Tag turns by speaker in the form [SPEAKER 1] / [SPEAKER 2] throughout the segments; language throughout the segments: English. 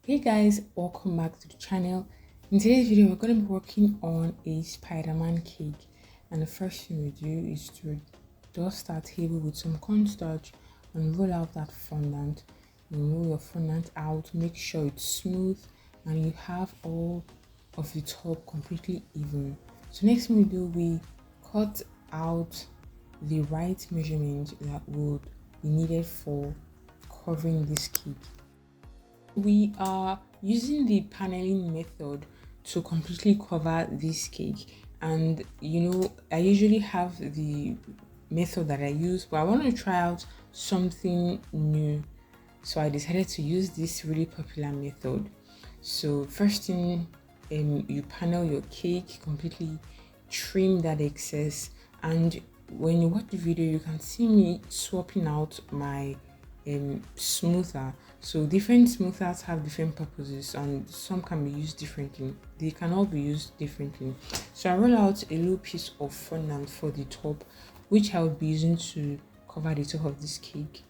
[SPEAKER 1] Hey guys, welcome back to the channel. In today's video, we're going to be working on a Spider-Man cake, and the first thing we do is to dust our table with some cornstarch and roll out that fondant. You roll your fondant out, make sure it's smooth and you have all of the top completely even. So next thing we do, we cut out the right measurement that would be needed for covering this cake. We are using the paneling method to completely cover this cake, and I usually have the method that I use, but I want to try out something new, so I decided to use this really popular method. So first thing, you panel your cake completely, trim that excess, and when you watch the video you can see me swapping out my smoother. So different smoothers have different purposes and some can be used differently. They can all be used differently. So I roll out a little piece of fondant for the top, which I will be using to cover the top of this cake.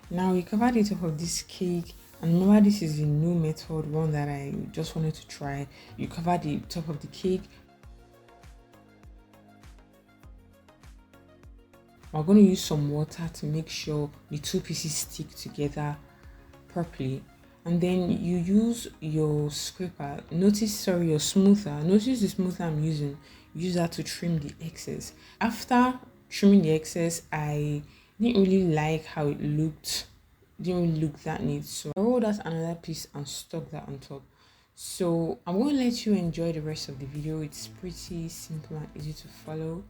[SPEAKER 1] Now we cover the top of this cake, and remember this is a new method, one that I just wanted to try. You cover the top of the cake. We're going to use some water to make sure the two pieces stick together properly, and then you use your scraper. Your smoother. Notice the smoother I'm using. Use that to trim the excess. After trimming the excess, I didn't really like how it looked. Didn't really look that neat, so I rolled out another piece and stuck that on top. So I'm going to let you enjoy the rest of the video. It's pretty simple and easy to follow.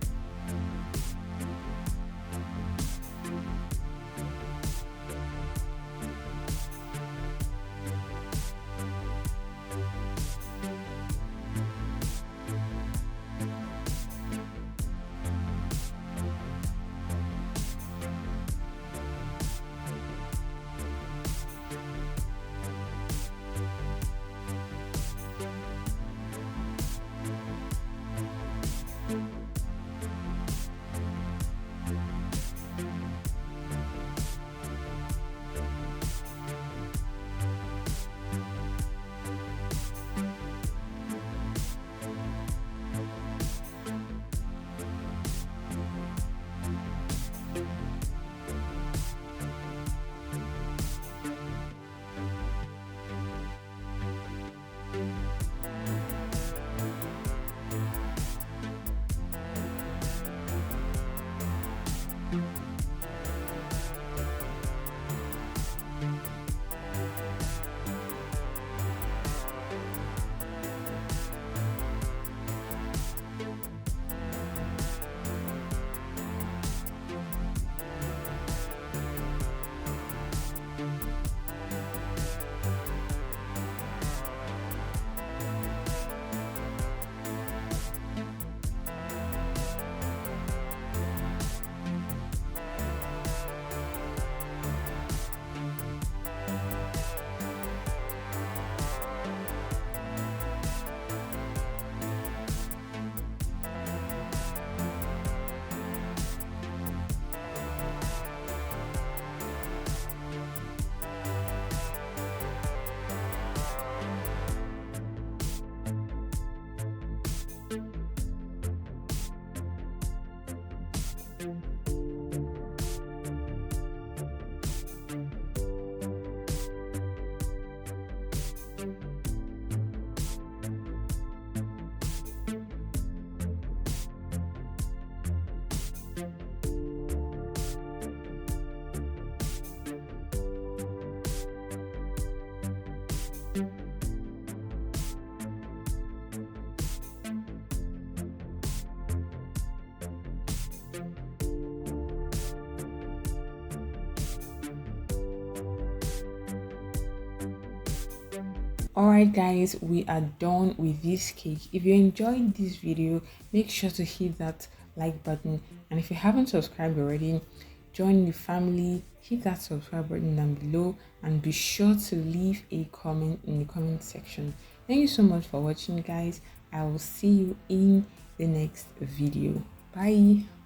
[SPEAKER 1] Alright guys, we are done with this cake. If you enjoyed this video, make sure to hit that like button, and if you haven't subscribed already, join the family, hit that subscribe button down below, and be sure to leave a comment in the comment section. Thank you so much for watching guys. I will see you in the next video. Bye.